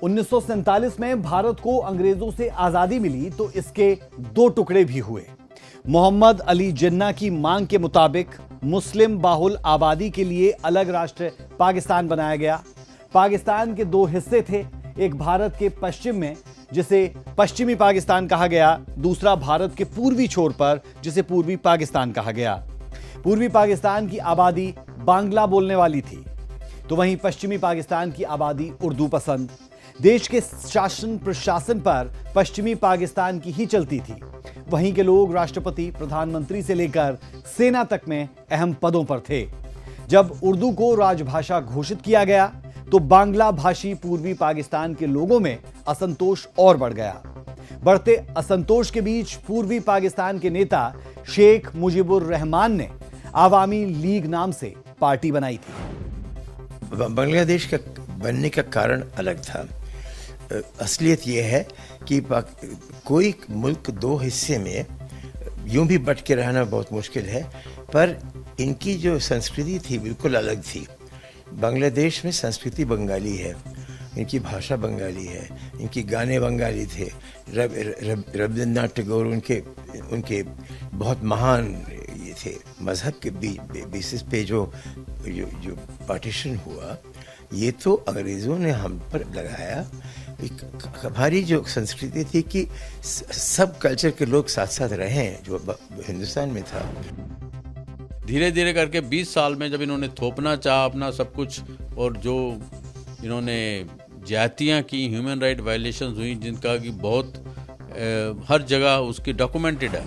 1947 में भारत को अंग्रेजों से आजादी मिली तो इसके दो टुकड़े भी हुए। मोहम्मद अली जिन्ना की मांग के मुताबिक मुस्लिम बाहुल आबादी के लिए अलग राष्ट्र पाकिस्तान बनाया गया। पाकिस्तान के दो हिस्से थे, एक भारत के पश्चिम में जिसे पश्चिमी पाकिस्तान कहा गया, दूसरा भारत के पूर्वी छोर पर जिसे पूर्वी पाकिस्तान कहा गया। पूर्वी पाकिस्तान की आबादी बांग्ला बोलने वाली थी, तो वहीं पश्चिमी पाकिस्तान की आबादी उर्दू पसंद। देश के शासन प्रशासन पर पश्चिमी पाकिस्तान की ही चलती थी। वहीं के लोग राष्ट्रपति, प्रधानमंत्री से लेकर सेना तक में अहम पदों पर थे। जब उर्दू को राजभाषा घोषित किया गया तो बांग्ला भाषी पूर्वी पाकिस्तान के लोगों में असंतोष और बढ़ गया। बढ़ते असंतोष के बीच पूर्वी पाकिस्तान के नेता शेख मुजीबुर रहमान ने आवामी लीग नाम से पार्टी बनाई थी। बांग्लादेश का बनने का कारण अलग था। असलियत यह है कि कोई मुल्क दो हिस्से में यूं भी बट के रहना बहुत मुश्किल है, पर इनकी जो संस्कृति थी बिल्कुल अलग थी। बांग्लादेश में संस्कृति बंगाली है, इनकी भाषा बंगाली है, इनकी गाने बंगाली थे। रविंद्रनाथ टैगोर उनके बहुत महान ये थे। मजहब के बेसिस पे जो पार्टीशन हुआ, ये तो अंग्रेज़ों ने हम पर लगाया। हमारी जो संस्कृति थी कि सब कल्चर के लोग साथ साथ रहें, जो हिंदुस्तान में था। धीरे धीरे करके 20 साल में जब इन्होंने थोपना चाहा अपना सब कुछ, और जो इन्होंने जातियाँ की, ह्यूमन राइट वायलेशंस हुई, जिनका कि बहुत हर जगह उसकी डॉक्यूमेंटेड है।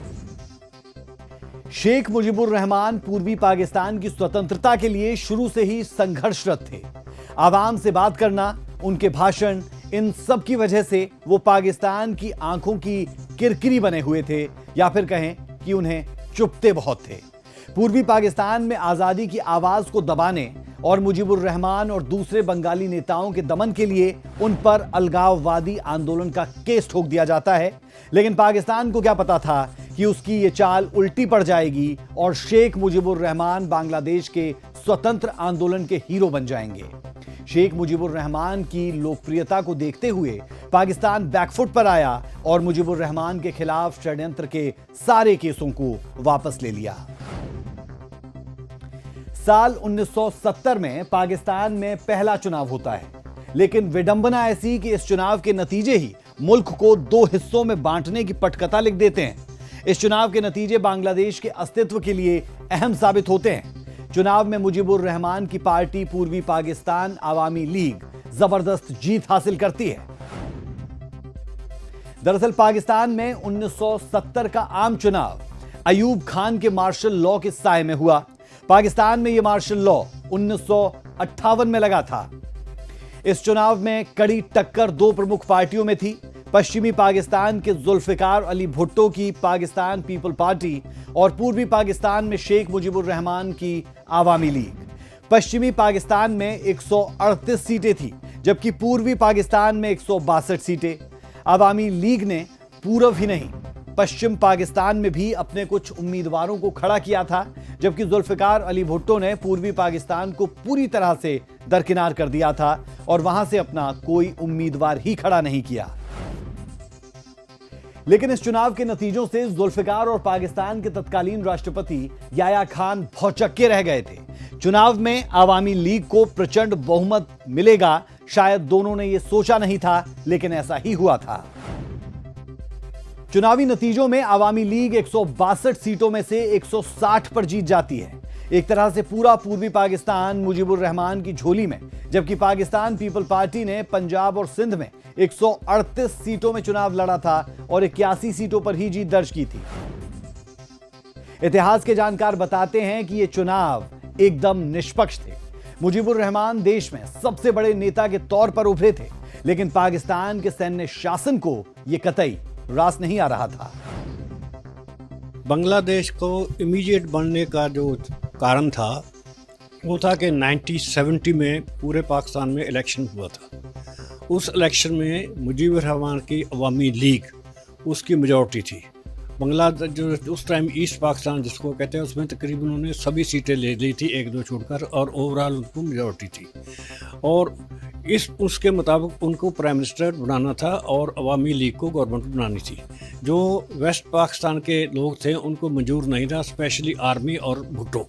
शेख मुजीबुर रहमान पूर्वी पाकिस्तान की स्वतंत्रता के लिए शुरू से ही संघर्षरत थे। आवाम से बात करना, उनके भाषण, इन सब की वजह से वो पाकिस्तान की आंखों की किरकिरी बने हुए थे, या फिर कहें कि उन्हें चुभते बहुत थे। पूर्वी पाकिस्तान में आजादी की आवाज को दबाने और मुजीबुर रहमान और दूसरे बंगाली नेताओं के दमन के लिए उन पर अलगाववादी आंदोलन का केस ठोक दिया जाता है। लेकिन पाकिस्तान को क्या पता था कि उसकी ये चाल उल्टी पड़ जाएगी और शेख मुजीबुर रहमान बांग्लादेश के स्वतंत्र आंदोलन के हीरो बन जाएंगे। शेख मुजीबुर रहमान की लोकप्रियता को देखते हुए पाकिस्तान बैकफुट पर आया और मुजीबुर रहमान के खिलाफ षड्यंत्र के सारे केसों को वापस ले लिया। साल 1970 में पाकिस्तान में पहला चुनाव होता है, लेकिन विडंबना ऐसी कि इस चुनाव के नतीजे ही मुल्क को दो हिस्सों में बांटने की पटकथा लिख देते हैं। इस चुनाव के नतीजे बांग्लादेश के अस्तित्व के लिए अहम साबित होते हैं। चुनाव में मुजीबुर रहमान की पार्टी पूर्वी पाकिस्तान आवामी लीग जबरदस्त जीत हासिल करती है। दरअसल पाकिस्तान में 1970 का आम चुनाव अयूब खान के मार्शल लॉ के साए में हुआ। पाकिस्तान में यह मार्शल लॉ 1958 में लगा था। इस चुनाव में कड़ी टक्कर दो प्रमुख पार्टियों में थी। पश्चिमी पाकिस्तान के जुल्फिकार अली भुट्टो की पाकिस्तान पीपल पार्टी और पूर्वी पाकिस्तान में शेख मुजीबुर रहमान की आवामी लीग। पश्चिमी पाकिस्तान में 138 सीटें थी, जबकि पूर्वी पाकिस्तान में 162 सीटें। आवामी लीग ने पूर्व ही नहीं, पश्चिम पाकिस्तान में भी अपने कुछ उम्मीदवारों को खड़ा किया था, जबकि जुल्फिकार अली भुट्टो ने पूर्वी पाकिस्तान को पूरी तरह से दरकिनार कर दिया था और वहां से अपना कोई उम्मीदवार ही खड़ा नहीं किया। लेकिन इस चुनाव के नतीजों से जुल्फिकार और पाकिस्तान के तत्कालीन राष्ट्रपति याया खान भौचक्के रह गए थे। चुनाव में आवामी लीग को प्रचंड बहुमत मिलेगा, शायद दोनों ने यह सोचा नहीं था, लेकिन ऐसा ही हुआ था। चुनावी नतीजों में आवामी लीग 162 सीटों में से 160 पर जीत जाती है। एक तरह से पूरा पूर्वी पाकिस्तान मुजीबुर रहमान की झोली में, जबकि पाकिस्तान पीपल पार्टी ने पंजाब और सिंध में 138 सीटों में चुनाव लड़ा था और 81 सीटों पर ही जीत दर्ज की थी। इतिहास के जानकार बताते हैं कि ये चुनाव एकदम निष्पक्ष थे। मुजीबुर रहमान देश में सबसे बड़े नेता के तौर पर उभरे थे, लेकिन पाकिस्तान के सैन्य शासन को यह कतई रास नहीं आ रहा था। बांग्लादेश को इमीडिएट बनने का जो कारण था वो था कि 1970 में पूरे पाकिस्तान में इलेक्शन हुआ था। उस इलेक्शन में मुजीबुर रहमान की अवामी लीग उसकी मेजॉरिटी थी। बांग्लादेश जो उस टाइम ईस्ट पाकिस्तान जिसको कहते हैं, उसमें तकरीबन उन्होंने सभी सीटें ले ली थी, एक दो छोड़कर, और ओवरऑल उनको मेजॉरिटी थी। और इस उसके मुताबिक उनको प्राइम मिनिस्टर बनाना था और अवामी लीग को गवर्नमेंट बनानी थी। जो वेस्ट पाकिस्तान के लोग थे उनको मंजूर नहीं था, स्पेशली आर्मी और भुट्टो,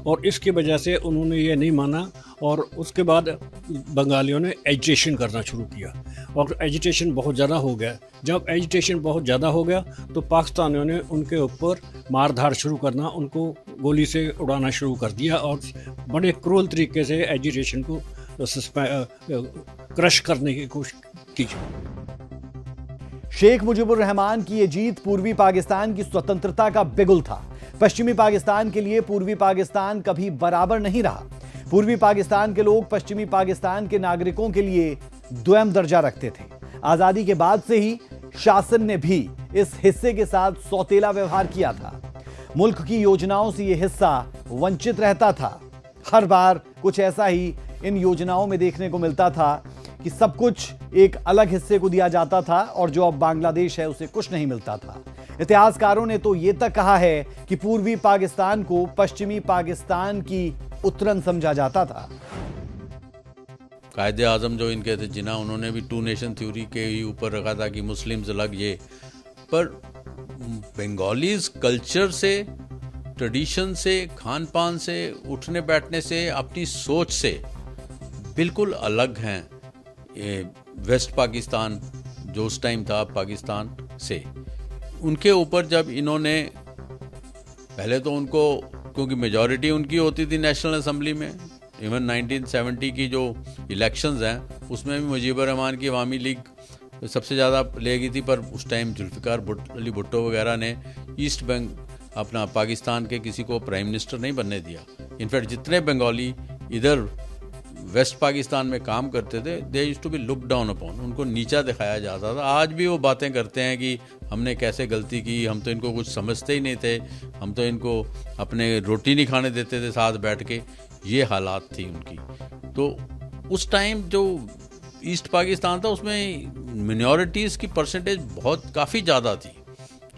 और इसकी वजह से उन्होंने ये नहीं माना। और उसके बाद बंगालियों ने एजिटेशन करना शुरू किया और एजिटेशन बहुत ज़्यादा हो गया। जब एजिटेशन बहुत ज़्यादा हो गया तो पाकिस्तानियों ने उनके ऊपर मारधार शुरू करना, उनको गोली से उड़ाना शुरू कर दिया और बड़े क्रूर तरीके से एजिटेशन को क्रश करने की कोशिश की। शेख मुजीबुर रहमान की यह जीत पूर्वी पाकिस्तान की स्वतंत्रता का बिगुल था। पश्चिमी पाकिस्तान के लिए पूर्वी पाकिस्तान कभी बराबर नहीं रहा। पूर्वी पाकिस्तान के लोग पश्चिमी पाकिस्तान के नागरिकों के लिए द्वैम दर्जा रखते थे। आजादी के बाद से ही शासन ने भी इस हिस्से के साथ सौतेला व्यवहार किया था। मुल्क की योजनाओं से यह हिस्सा वंचित रहता था। हर बार कुछ ऐसा ही इन योजनाओं में देखने को मिलता था कि सब कुछ एक अलग हिस्से को दिया जाता था और जो अब बांग्लादेश है उसे कुछ नहीं मिलता था। इतिहासकारों ने तो ये तक कहा है कि पूर्वी पाकिस्तान को पश्चिमी पाकिस्तान की उत्तरन समझा जाता था। कायदे आजम जो इनके थे जिन्ना, उन्होंने भी टू नेशन थ्योरी के ही ऊपर रखा था कि मुस्लिम्स अलग ये, पर बंगालीज कल्चर से, ट्रेडिशन से, खान पान से, उठने बैठने से, अपनी सोच से बिल्कुल अलग हैं वेस्ट पाकिस्तान जो उस टाइम था पाकिस्तान से। उनके ऊपर जब इन्होंने पहले तो उनको, क्योंकि मेजॉरिटी उनकी होती थी नेशनल असेंबली में, इवन 1970 की जो इलेक्शंस हैं उसमें भी मुजीबर रहमान की अवामी लीग सबसे ज़्यादा ले गई थी, पर उस टाइम जुल्फ़िकार अली भुट्टो वगैरह ने ईस्ट अपना पाकिस्तान के किसी को प्राइम मिनिस्टर नहीं बनने दिया। इनफैक्ट जितने बंगाली इधर वेस्ट पाकिस्तान में काम करते थे, they used to be look down upon, उनको नीचा दिखाया जाता था। आज भी वो बातें करते हैं कि हमने कैसे गलती की, हम तो इनको कुछ समझते ही नहीं थे, हम तो इनको अपने रोटी नहीं खाने देते थे साथ बैठ के। ये हालात थी उनकी। तो उस टाइम जो ईस्ट पाकिस्तान था उसमें मिनॉरिटीज़ की परसेंटेज बहुत काफ़ी ज़्यादा थी।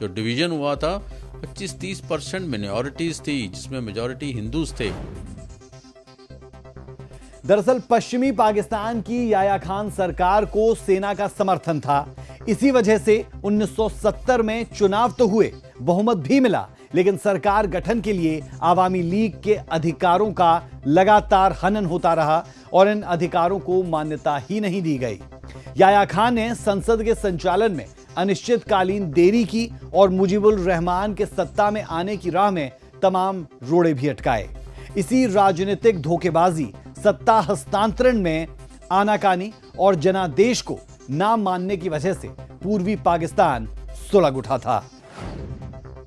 जो डिवीज़न हुआ था 25-30% मिनॉरिटीज़ थी, जिसमें मेजॉरिटी हिंदूज थे। दरअसल पश्चिमी पाकिस्तान की याया खान सरकार को सेना का समर्थन था। इसी वजह से 1970 में चुनाव तो हुए, बहुमत भी मिला, लेकिन सरकार गठन के लिए आवामी लीग के अधिकारों का लगातार हनन होता रहा और इन अधिकारों को मान्यता ही नहीं दी गई। याया खान ने संसद के संचालन में अनिश्चितकालीन देरी की और मुजीबुर रहमान के सत्ता में आने की राह में तमाम रोड़े भी अटकाए। इसी राजनीतिक धोखेबाजी, सत्ता हस्तांतरण में आनाकानी और जनादेश को ना मानने की वजह से पूर्वी पाकिस्तान सुलग उठा था।